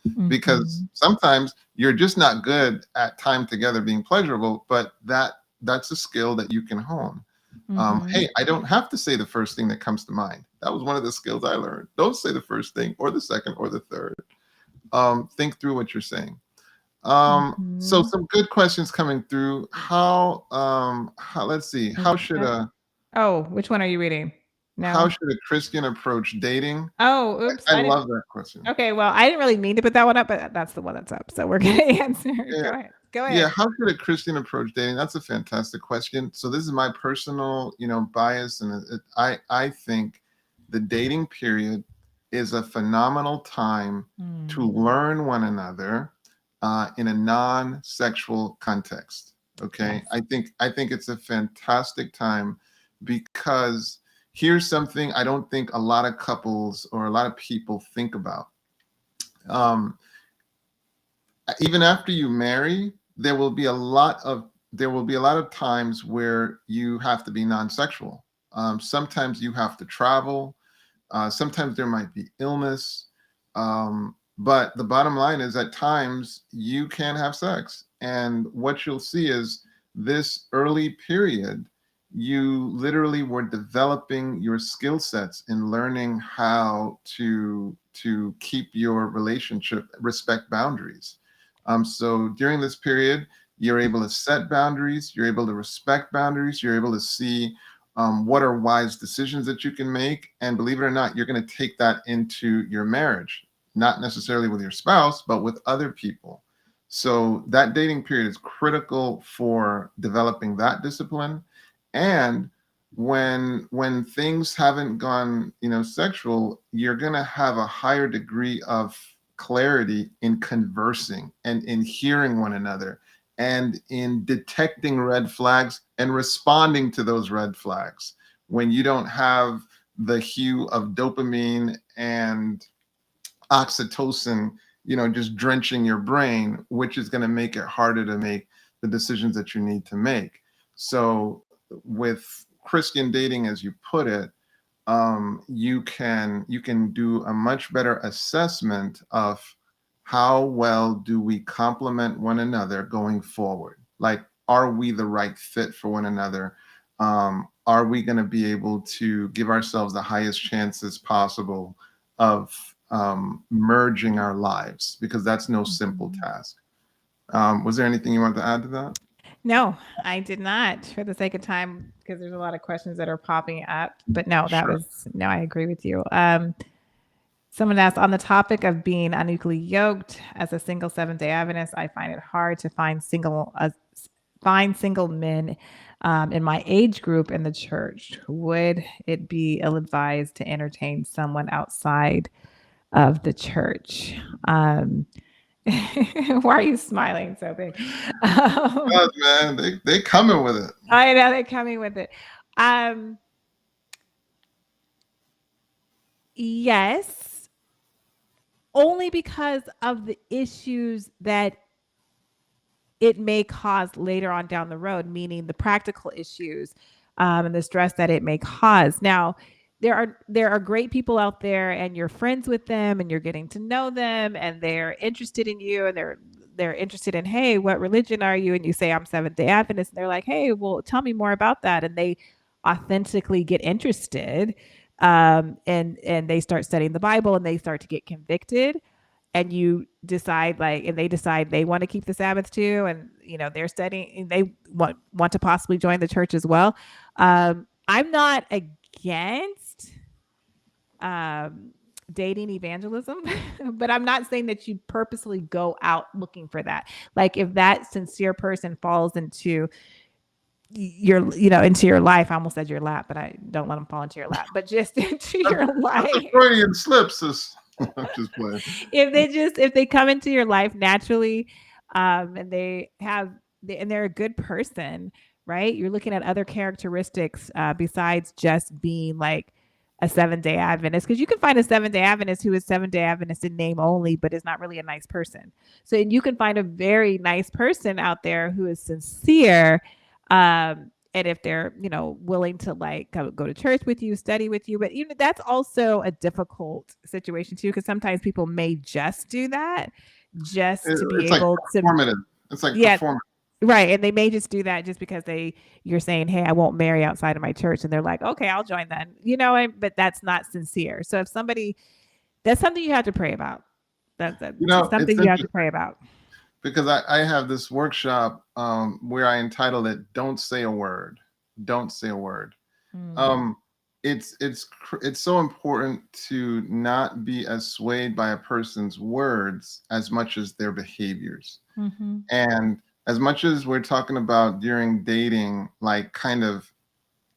investment. Because sometimes you're just not good at time together being pleasurable, but that's a skill that you can hone. Hey, I don't have to say the first thing that comes to mind. That was one of the skills I learned. Don't say the first thing or the second or the third. Think through what you're saying. So some good questions coming through. Let's see. How should which one are you reading? how No. should a Christian approach dating? Oh, oops. I I didn't. love that question. Okay, well, I didn't really mean to put that one up, but that's the one that's up. So we're going to answer. Yeah. Go ahead. Go Yeah, ahead. how should a Christian approach dating? That's a fantastic question. So this is my personal, bias, and I think the dating period is a phenomenal time to learn one another in a non-sexual context. Okay, Yes. I think it's a fantastic time because here's something I don't think a lot of couples or a lot of people think about. Even after you marry, there will be a lot of times where you have to be non-sexual. Sometimes you have to travel. Sometimes there might be illness. But the bottom line is, at times you can have sex, and what you'll see is this early period, you literally were developing your skill sets in learning how to keep your relationship, respect boundaries. So during this period, you're able to set boundaries, you're able to respect boundaries, you're able to see what are wise decisions that you can make. And believe it or not, you're going to take that into your marriage, not necessarily with your spouse, but with other people. So that dating period is critical for developing that discipline. And when things haven't gone, sexual, you're going to have a higher degree of clarity in conversing and in hearing one another and in detecting red flags and responding to those red flags when you don't have the hue of dopamine and oxytocin, just drenching your brain, which is going to make it harder to make the decisions that you need to make. So with Christian dating, as you put it, you can do a much better assessment of how well do we complement one another going forward. Like, are we the right fit for one another? Are we going to be able to give ourselves the highest chances possible of merging our lives? Because that's no simple task. Was there anything you wanted to add to that? No, I did not, for the sake of time, because there's a lot of questions that are popping up. But no, Sure. I agree with you. Someone asked, on the topic of being unequally yoked, as a single Seventh-day Adventist, I find it hard to find single men in my age group in the church. Would it be ill-advised to entertain someone outside of the church? Why are you smiling so big? God, man, they coming with it. I know they're coming with it. Yes, only because of the issues that it may cause later on down the road, meaning the practical issues and the stress that it may cause. Now, there are great people out there, and you're friends with them, and you're getting to know them, and they're interested in you, and they're interested in, hey, what religion are you? And you say, I'm Seventh Day Adventist, and they're like, hey, well, tell me more about that, and they authentically get interested, and they start studying the Bible, and they start to get convicted, and you decide like, and they decide they want to keep the Sabbath too, and they're studying, they want to possibly join the church as well. I'm not against dating evangelism, but I'm not saying that you purposely go out looking for that. Like if that sincere person falls into into your life, I almost said your lap, but I don't let them fall into your lap, but just into your life. That's a Freudian slip, sis. I'm just playing. If they come into your life naturally, and they're a good person, right? You're looking at other characteristics besides just being like a Seventh-day Adventist, because you can find a Seventh-day Adventist who is Seventh-day Adventist in name only, but is not really a nice person. So you can find a very nice person out there who is sincere, and if they're willing to like go to church with you, study with you, but that's also a difficult situation too, because sometimes people may just do that just to be able to. It's like performative. Right. And they may just do that just because you're saying, hey, I won't marry outside of my church. And they're like, okay, I'll join then, but that's not sincere. So if that's something you have to pray about. That's something you have to pray about. Because I have this workshop where I entitled it, Don't Say a Word. Don't Say a Word. Mm. It's so important to not be as swayed by a person's words as much as their behaviors. Mm-hmm. And as much as we're talking about during dating, like kind of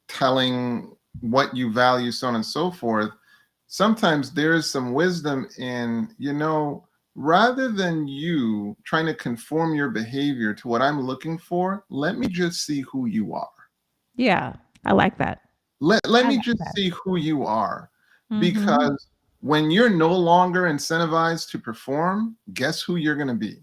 telling what you value, so on and so forth, sometimes there is some wisdom in, rather than you trying to conform your behavior to what I'm looking for, let me just see who you are. Yeah, I like that. Let me just see who you are. Mm-hmm. Because when you're no longer incentivized to perform, guess who you're going to be?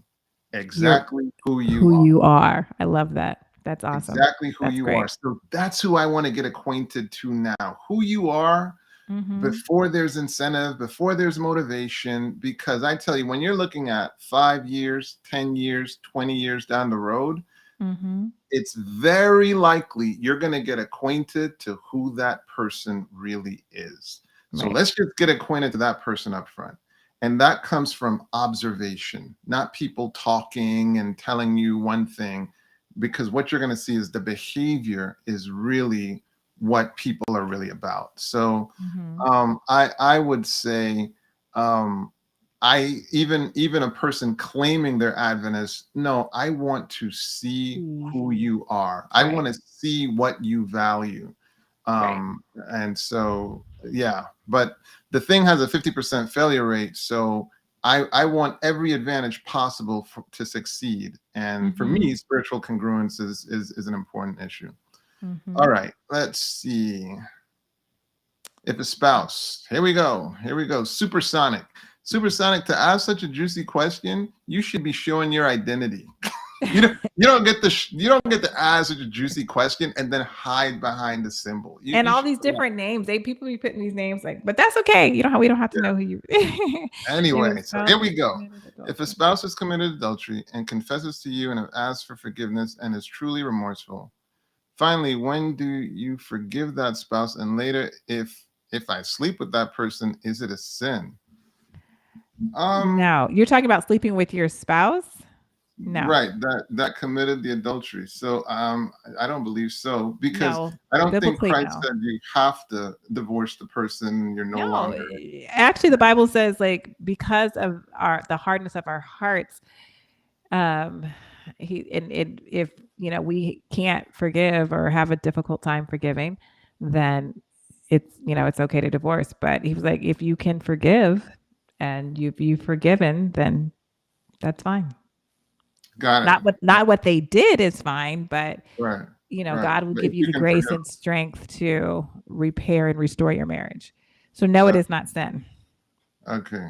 Exactly who you are. I love that. That's awesome. Exactly who you are. So that's who I want to get acquainted to now. Who you are before there's incentive, before there's motivation. Because I tell you, when you're looking at 5 years, 10 years, 20 years down the road, it's very likely you're going to get acquainted to who that person really is. So let's just get acquainted to that person up front. And that comes from observation, not people talking and telling you one thing, because what you're going to see is the behavior is really what people are really about. So I would say even a person claiming they're Adventist, no, I want to see who you are. I want to see what you value. And so, yeah, but the thing has a 50% failure rate. So I want every advantage possible to succeed. And for me, spiritual congruence is an important issue. All right, let's see. If a spouse, here we go. Supersonic, to ask such a juicy question, you should be showing your identity. You don't get to ask such a juicy question and then hide behind the symbol. And all these different names, people be putting these names but that's okay. We don't have to know who you. Anyway, so here we go. If a spouse has committed adultery and confesses to you and have asked for forgiveness and is truly remorseful, finally, when do you forgive that spouse? And later, if I sleep with that person, is it a sin? No, you're talking about sleeping with your spouse. No. Right, that committed the adultery. So I don't believe so, because I don't think Christ said you have to divorce the person you're no longer. Actually, the Bible says because of the hardness of our hearts, if we can't forgive or have a difficult time forgiving, then it's okay to divorce. But he was like, if you can forgive and you've forgiven, then that's fine. Got it. Not what they did is fine, but God will give you the grace and strength to repair and restore your marriage. So no, it is not sin. Okay.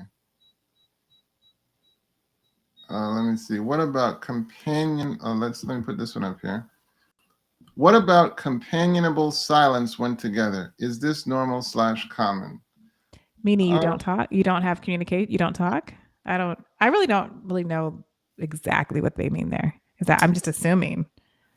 Let me see. What about companion? Let me put this one up here. What about companionable silence when together? Is this normal/common? Meaning you Uh, don't talk, you don't have communicate, you don't talk. I really don't really know exactly what they mean there. Is that I'm just assuming.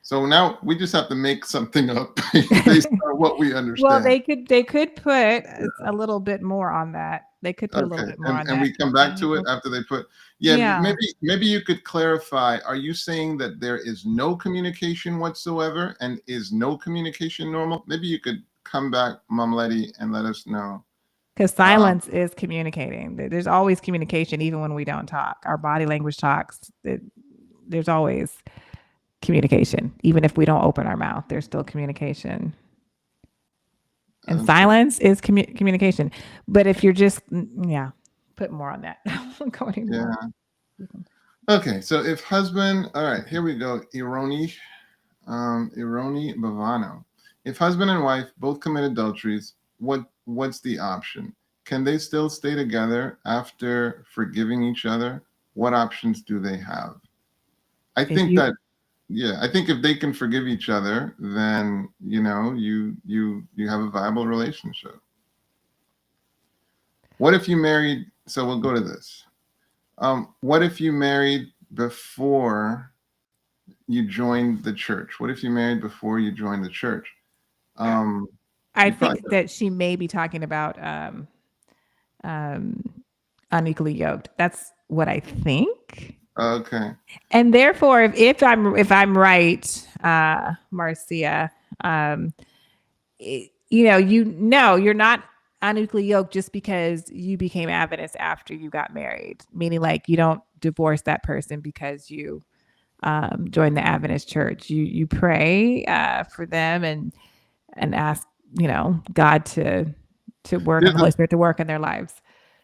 so now we just have to make something up based on what we Well, understand. they could put a little bit more on that. They could put a little Okay, bit more on and that. we come back to it after they put. Yeah, Yeah, maybe you could clarify. Are you saying that there is no communication whatsoever, and is no communication normal? Maybe you could come back, Mom Letty, and let us know. because Um, silence is communicating. There's always communication, even when we don't talk. Our body language talks. There's always communication, even if we don't open our mouth. There's still communication. And okay. silence is communication. But if you're just, yeah, put more on that. I won't go Yeah. anymore. Okay. So if husband, all right, here we go. Ironi Bavano. If husband and wife both commit adulteries, what's the option? Can they still stay together after forgiving each other? What options do they have? I If think you, that yeah, I think if they can forgive each other, then you have a viable relationship. What if you married? So we'll go to this. What if you married before you joined the church? What if you married before you joined the church? Um, I you probably think that she may be talking about um, unequally yoked. That's what I think. okay. And therefore, if I'm right, Marcia, um, you're not unequally yoked just because you became Adventist after you got married. Meaning, like you don't divorce that person because you join the Adventist church. You pray for them and ask God to work and There's the a Holy Spirit to work in their lives.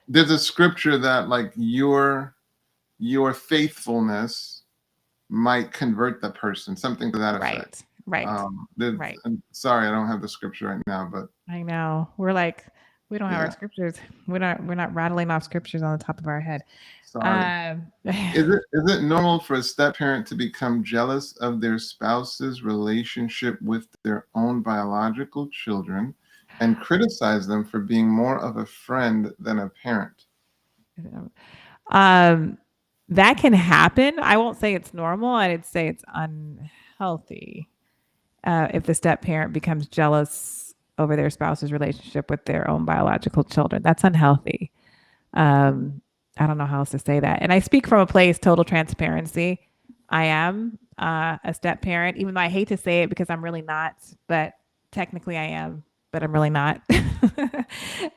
there's a scripture that like your faithfulness might convert the person, something to that effect. Right, right, right. I'm sorry, I don't have the scripture right now, but I know. We're like we don't have our yeah, scriptures. We're not rattling off scriptures on the top of our head. sorry. Um, Is it normal for a step parent to become jealous of their spouse's relationship with their own biological children and criticize them for being more of a friend than a parent? um, that can happen. I won't say it's normal. I'd say it's unhealthy if the step parent becomes jealous over their spouse's relationship with their own biological children. That's unhealthy. Um, I don't know how else to say that. And I speak from a place total transparency. I am a step parent, even though I hate to say it because I'm really not, but technically I am, but I'm really not.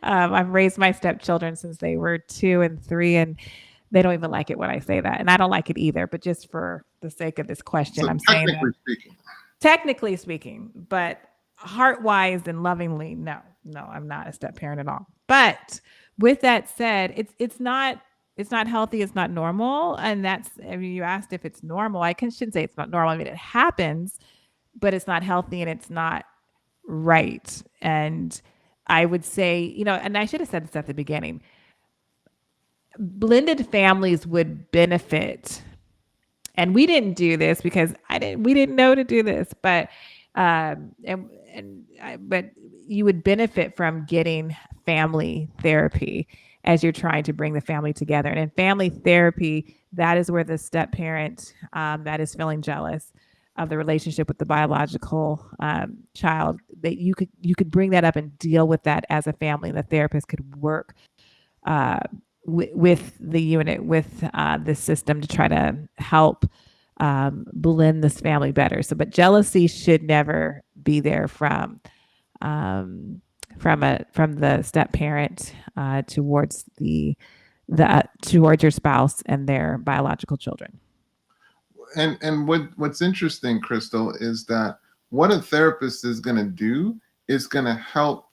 I've raised my stepchildren since they were 2 and 3, and they don't even like it when I say that. And I don't like it either, but just for the sake of this question, So I'm saying that technically speaking, technically speaking, but heart wise and lovingly, no, I'm not a step parent at all. But with that said, it's not healthy, it's not normal. And I mean, you asked if it's normal. Shouldn't say it's not normal. I mean, it happens, but it's not healthy and it's not right. And I would say, and I should have said this at the beginning, blended families would benefit. And we didn't do this because we didn't know to do this, but but you would benefit from getting family therapy as you're trying to bring the family together. And in family therapy, that is where the step parent that is feeling jealous of the relationship with the biological child, that you could bring that up and deal with that as a family. And the therapist could work uh, with the unit, with the system to try to help blend this family better. So, but jealousy should never be there um, from the step parent towards towards your spouse and their biological children. and what's interesting, Crystal, is that what a therapist is going to do is going to help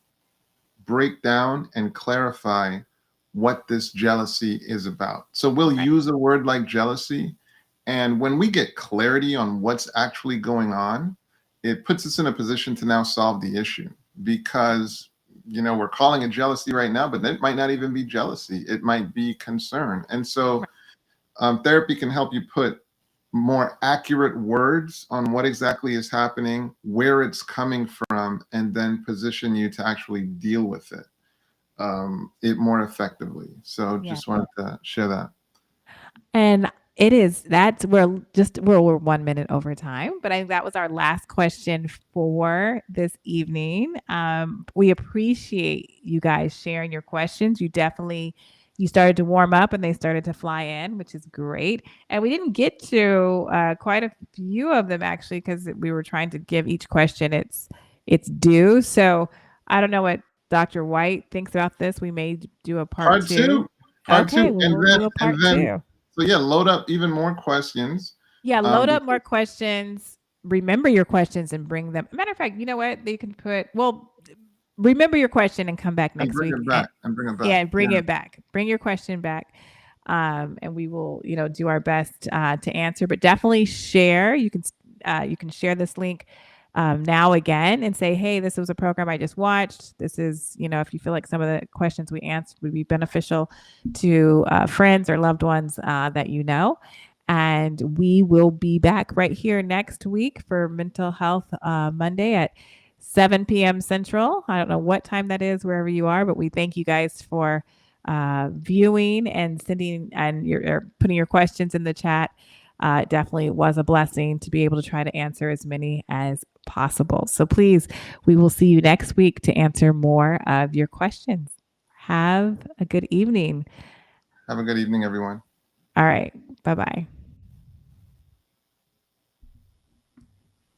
break down and clarify what this jealousy is about. So we'll Right. use a word like jealousy, and when we get clarity on what's actually going on, it puts us in a position to now solve the issue, because we're calling it jealousy right now, but it might not even be jealousy. It might be concern. And so Therapy can help you put more accurate words on what exactly is happening, where it's coming from, and then position you to actually deal with it more effectively. So Yeah. just wanted to share that. And we're 1 minute over time, but I think that was our last question for this evening. We appreciate you guys sharing your questions. You started to warm up and they started to fly in, which is great. And we didn't get to quite a few of them actually, because we were trying to give each question its due. So I don't know what Dr. White thinks about this. We may do a part two. Part Okay, two, we'll do a part two. So yeah, load up even more questions. Yeah, load up more questions. Remember your questions and bring them. Matter of fact, you know what? They can remember your question and come back next week. And bring it back. Yeah, bring it back. Bring your question back. And we will, do our best to answer. But definitely share. You can share this link now again and say, hey, this was a program I just watched. This is, if you feel like some of the questions we answered would be beneficial to friends or loved ones that you know. And we will be back right here next week for Mental Health Monday at 7 p.m. Central. I don't know what time that is wherever you are, but we thank you guys for viewing and sending and putting your questions in the chat. It definitely was a blessing to be able to try to answer as many as possible. So please, we will see you next week to answer more of your questions. Have a good evening. Have a good evening, everyone. All right. Bye-bye.